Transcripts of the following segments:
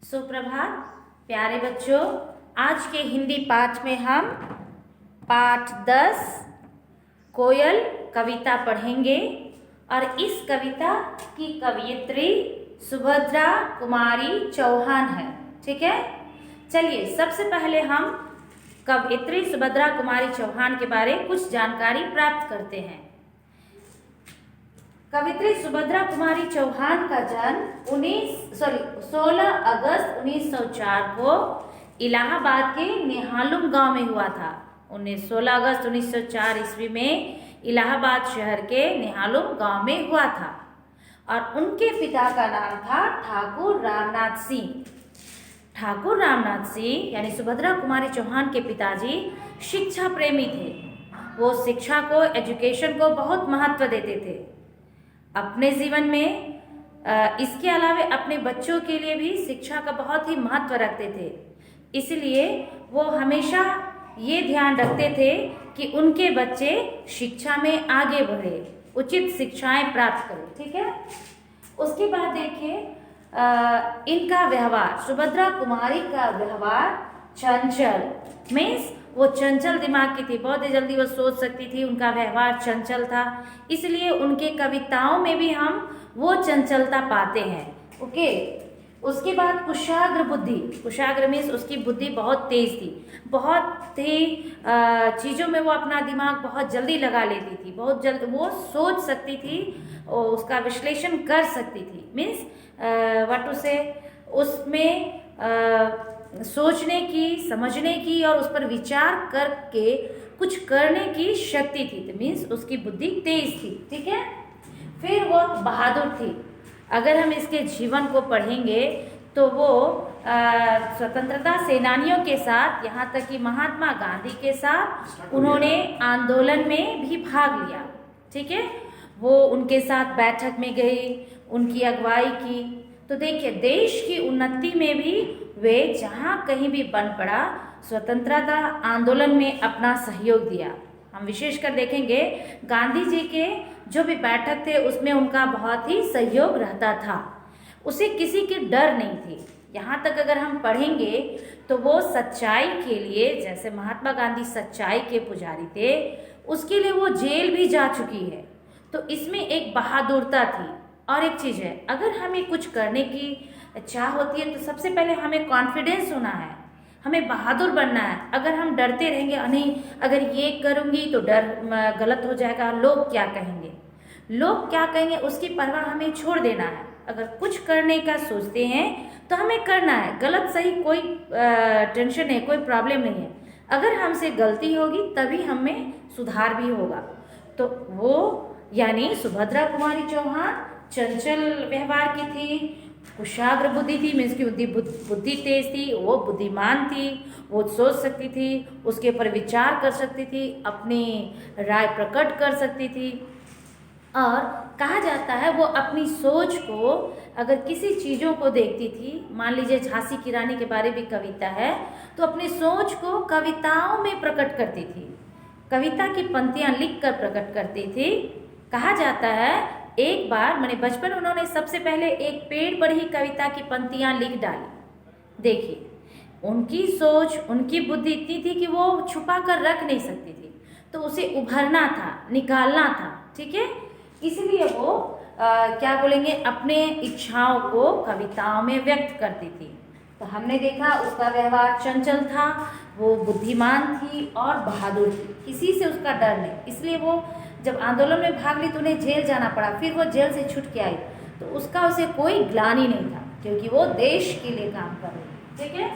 सुप्रभात प्यारे बच्चों। आज के हिंदी पाठ में हम पाठ 10 कोयल कविता पढ़ेंगे और इस कविता की कवयित्री सुभद्रा कुमारी चौहान है। ठीक है, चलिए सबसे पहले हम कवयित्री सुभद्रा कुमारी चौहान के बारे में कुछ जानकारी प्राप्त करते हैं। कवित्री सुभद्रा कुमारी चौहान का जन्म 16 अगस्त 1904 को इलाहाबाद के नेहालुम गांव में हुआ था। 16 अगस्त 1904 ईस्वी में इलाहाबाद शहर के नेहालुम गांव में हुआ था और उनके पिता का नाम था ठाकुर रामनाथ सिंह। ठाकुर रामनाथ सिंह यानी सुभद्रा कुमारी चौहान के पिताजी शिक्षा प्रेमी थे। वो शिक्षा को, एजुकेशन को बहुत महत्व देते थे अपने जीवन में। इसके अलावा अपने बच्चों के लिए भी शिक्षा का बहुत ही महत्व रखते थे। इसलिए वो हमेशा ये ध्यान रखते थे कि उनके बच्चे शिक्षा में आगे बढ़े, उचित शिक्षाएं प्राप्त करें। ठीक है, उसके बाद देखिए इनका व्यवहार, सुभद्रा कुमारी का व्यवहार चंचल, मीन्स वो चंचल दिमाग की थी, बहुत ही जल्दी वो सोच सकती थी। उनका व्यवहार चंचल था, इसलिए उनके कविताओं में भी हम वो चंचलता पाते हैं। ओके, उसके बाद कुशाग्र बुद्धि। कुशाग्र मीन्स उसकी बुद्धि बहुत तेज थी, बहुत ही चीज़ों में वो अपना दिमाग बहुत जल्दी लगा लेती थी, बहुत जल्द वो सोच सकती थी और उसका विश्लेषण कर सकती थी। मीन्स व्हाट टू से, उसमें सोचने की, समझने की और उस पर विचार करके कुछ करने की शक्ति थी। तो मीन्स उसकी बुद्धि तेज थी। ठीक है, फिर वो बहादुर थी। अगर हम इसके जीवन को पढ़ेंगे तो वो स्वतंत्रता सेनानियों के साथ, यहाँ तक कि महात्मा गांधी के साथ उन्होंने आंदोलन में भी भाग लिया। ठीक है, वो उनके साथ बैठक में गई, उनकी अगुवाई की। तो देखिए देश की उन्नति में भी वे जहाँ कहीं भी बन पड़ा स्वतंत्रता आंदोलन में अपना सहयोग दिया। हम विशेषकर देखेंगे गांधी जी के जो भी बैठक थे उसमें उनका बहुत ही सहयोग रहता था, उसे किसी की डर नहीं थी। यहाँ तक अगर हम पढ़ेंगे तो वो सच्चाई के लिए, जैसे महात्मा गांधी सच्चाई के पुजारी थे, उसके लिए वो जेल भी जा चुकी है। तो इसमें एक बहादुरता थी। और एक चीज़ है, अगर हमें कुछ करने की चाह होती है तो सबसे पहले हमें कॉन्फिडेंस होना है, हमें बहादुर बनना है। अगर हम डरते रहेंगे, नहीं अगर ये करूँगी तो डर गलत हो जाएगा, लोग क्या कहेंगे, लोग क्या कहेंगे, उसकी परवाह हमें छोड़ देना है। अगर कुछ करने का सोचते हैं तो हमें करना है, गलत सही कोई टेंशन नहीं, कोई प्रॉब्लम नहीं है। अगर हमसे गलती होगी तभी हमें सुधार भी होगा। तो वो यानी सुभद्रा कुमारी चौहान चंचल व्यवहार की थी, कुशाग्र बुद्धि थी, मीन्स की बुद्धि तेज थी, वो बुद्धिमान थी, वो सोच सकती थी, उसके ऊपर विचार कर सकती थी, अपनी राय प्रकट कर सकती थी। और कहा जाता है वो अपनी सोच को, अगर किसी चीज़ों को देखती थी, मान लीजिए झांसी की रानी के बारे में कविता है, तो अपनी सोच को कविताओं में प्रकट करती थी, कविता की पंक्तियाँ लिख कर प्रकट करती थी। कहा जाता है एक बार मैंने बचपन, उन्होंने सबसे पहले एक पेड़ पर ही कविता की पंक्तियाँ लिख डाली। देखिए उनकी सोच, उनकी बुद्धि इतनी थी कि वो छुपा कर रख नहीं सकती थी, तो उसे उभरना था, निकालना था। ठीक है, इसलिए वो क्या बोलेंगे, अपने इच्छाओं को कविताओं में व्यक्त करती थी। तो हमने देखा उसका व्यवहार चंचल था, वो बुद्धिमान थी और बहादुर थी, किसी से उसका डर नहीं। इसलिए वो जब आंदोलन में भाग ली तो उन्हें जेल जाना पड़ा, फिर वो जेल से छूट के आई तो उसका उसे कोई ग्लानि नहीं था, क्योंकि वो देश के लिए काम कर रही थी। ठीक है,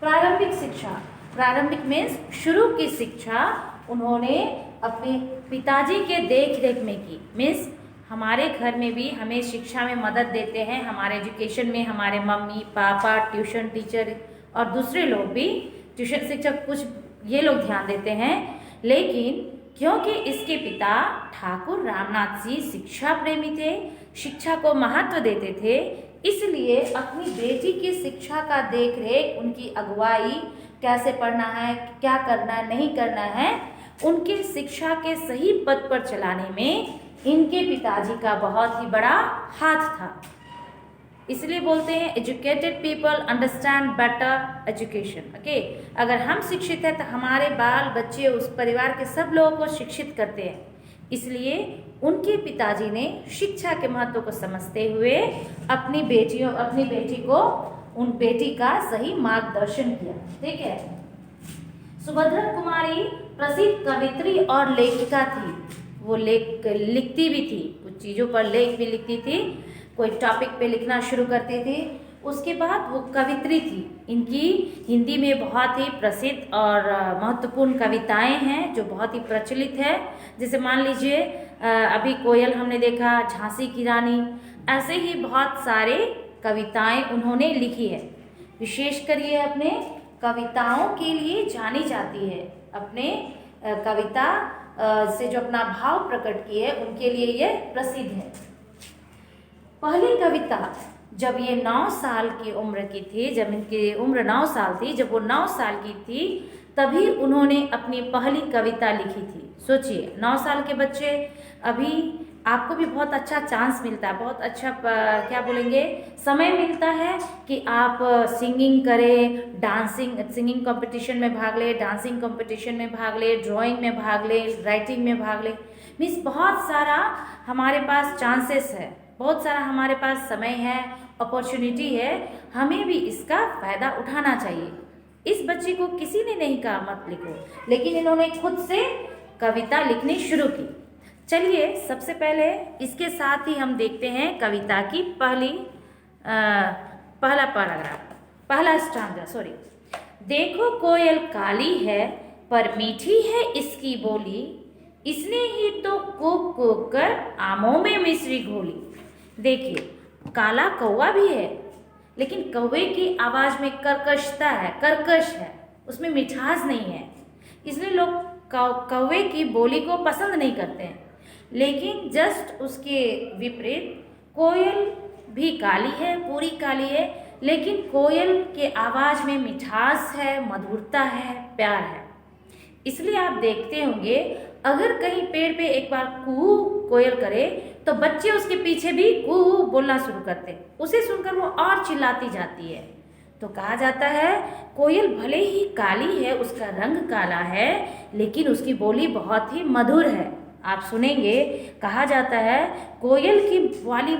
प्रारंभिक शिक्षा, प्रारंभिक मीन्स शुरू की शिक्षा उन्होंने अपने पिताजी के देख रेख में की। मीन्स हमारे घर में भी हमें शिक्षा में मदद देते हैं, हमारे एजुकेशन में हमारे मम्मी पापा, ट्यूशन टीचर और दूसरे लोग भी, ट्यूशन शिक्षक, कुछ ये लोग ध्यान देते हैं। लेकिन क्योंकि इसके पिता ठाकुर रामनाथ सिंह शिक्षा प्रेमी थे, शिक्षा को महत्व देते थे, इसलिए अपनी बेटी की शिक्षा का देख रेख, उनकी अगुवाई, कैसे पढ़ना है, क्या करना है, नहीं करना है, उनकी शिक्षा के सही पथ पर चलाने में इनके पिताजी का बहुत ही बड़ा हाथ था। इसलिए बोलते हैं educated people understand better education. Okay, अगर हम शिक्षित हैं तो हमारे बाल बच्चे उस परिवार के सब लोगों को शिक्षित करते हैं। इसलिए उनके पिताजी ने शिक्षा के महत्व को समझते हुए अपनी बेटी को उन बेटी का सही मार्गदर्शन किया। ठीक है। सुभद्रा कुमारी प्रसिद्ध कवित्री और लेखिका थी। वो लिखती भी थी, कुछ चीज़ों पर लेख भी लिखती थी, कोई टॉपिक पे लिखना शुरू करती थी। उसके बाद वो कवित्री थी। इनकी हिंदी में बहुत ही प्रसिद्ध और महत्वपूर्ण कविताएं हैं जो बहुत ही प्रचलित है। जैसे मान लीजिए अभी कोयल हमने देखा, झांसी की रानी, ऐसे ही बहुत सारे कविताएं उन्होंने लिखी है। विशेषकर ये अपने कविताओं के लिए जानी जाती है। अपने कविता से जो अपना भाव प्रकट किए उनके लिए ये प्रसिद्ध है। पहली कविता जब ये 9 साल की उम्र की थी, जब इनकी उम्र 9 साल थी, जब वो 9 साल की थी तभी उन्होंने अपनी पहली कविता लिखी थी। सोचिए 9 साल के बच्चे, अभी आपको भी बहुत अच्छा चांस मिलता है, बहुत अच्छा क्या बोलेंगे समय मिलता है कि आप सिंगिंग करें, सिंगिंग कंपटीशन में भाग ले, डांसिंग कंपटीशन में भाग ले, ड्राइंग में भाग ले, राइटिंग में भाग ले। मीन्स बहुत सारा हमारे पास चांसेस है, बहुत सारा हमारे पास समय है, अपॉर्चुनिटी है। हमें भी इसका फ़ायदा उठाना चाहिए। इस बच्ची को किसी ने नहीं कहा मत लिखो, लेकिन इन्होंने खुद से कविता लिखनी शुरू की। चलिए सबसे पहले इसके साथ ही हम देखते हैं कविता की पहला पैराग्राफ, पहला स्टांजा। सॉरी। देखो कोयल काली है पर मीठी है इसकी बोली, इसने ही तो कूक कूक कर आमों में मिश्री घोली। देखिए काला कौवा भी है, लेकिन कौवे की आवाज़ में कर्कशता है, कर्कश है, उसमें मिठास नहीं है, इसलिए लोग कौवे की बोली को पसंद नहीं करते हैं। लेकिन जस्ट उसके विपरीत कोयल भी काली है, पूरी काली है, लेकिन कोयल के आवाज़ में मिठास है, मधुरता है, प्यार है। इसलिए आप देखते होंगे अगर कहीं पेड़ पे एक बार कू कोयल करे तो बच्चे उसके पीछे भी कू बोलना शुरू करते, उसे सुनकर वो और चिल्लाती जाती है। तो कहा जाता है कोयल भले ही काली है, उसका रंग काला है, लेकिन उसकी बोली बहुत ही मधुर है। आप सुनेंगे कहा जाता है कोयल की वाणी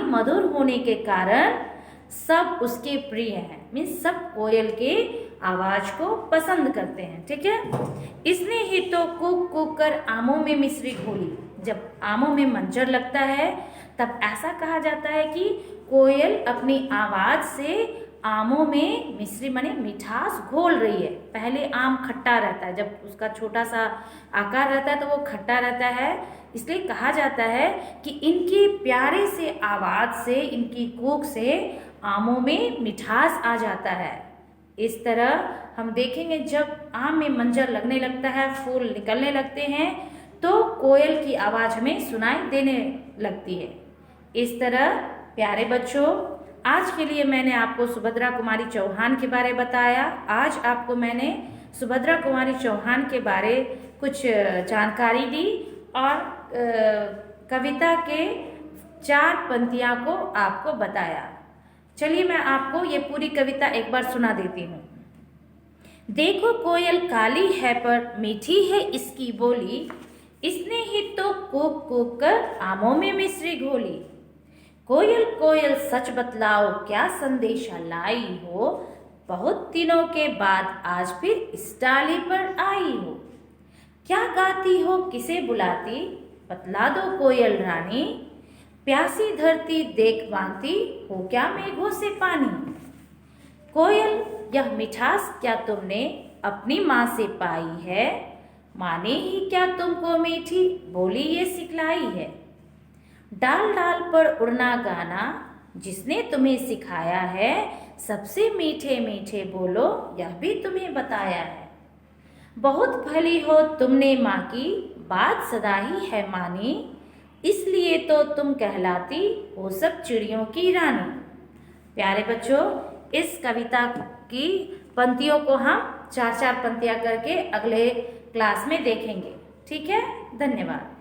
मधुर होने के कारण सब उसके प्रिय हैं। मीन्स सब कोयल के आवाज़ को पसंद करते हैं। ठीक है। इसने ही तो कूक कूक कर आमों में मिश्री घोली। जब आमों में मंजर लगता है तब ऐसा कहा जाता है कि कोयल अपनी आवाज़ से आमों में मिश्री माने मिठास घोल रही है। पहले आम खट्टा रहता है, जब उसका छोटा सा आकार रहता है तो वो खट्टा रहता है, इसलिए कहा जाता है कि इनकी प्यारे से आवाज़ से, इनकी कूक से आमों में मिठास आ जाता है। इस तरह हम देखेंगे जब आम में मंजर लगने लगता है, फूल निकलने लगते हैं, तो कोयल की आवाज़ हमें सुनाई देने लगती है। इस तरह प्यारे बच्चों, आज के लिए मैंने आपको सुभद्रा कुमारी चौहान के बारे बताया। आज आपको मैंने सुभद्रा कुमारी चौहान के बारे कुछ जानकारी दी और कविता के 4 पंक्तियाँ को आपको बताया। चलिए मैं आपको ये पूरी कविता एक बार सुना देती हूँ। देखो कोयल काली है पर मीठी है इसकी बोली, इसने ही तो कूक कूक कर आमों में मिश्री घोली। कोयल कोयल सच बतलाओ क्या संदेशा लाई हो, बहुत दिनों के बाद आज फिर इस डाली पर आई हो। क्या गाती हो किसे बुलाती, बतला दो कोयल रानी, प्यासी धरती देख मांगती हो क्या मेघों से पानी। कोयल यह मिठास क्या तुमने अपनी माँ से पाई है, माँ ने ही क्या तुमको मीठी बोली ये सिखलाई है। डाल डाल पर उड़ना गाना जिसने तुम्हें सिखाया है, सबसे मीठे मीठे बोलो यह भी तुम्हें बताया है। बहुत भली हो तुमने माँ की बात सदा ही है मानी, इसलिए तो तुम कहलाती हो सब चिड़ियों की रानी। प्यारे बच्चों, इस कविता की पंक्तियों को हम 4-4 पंक्तियाँ करके अगले क्लास में देखेंगे। ठीक है, धन्यवाद।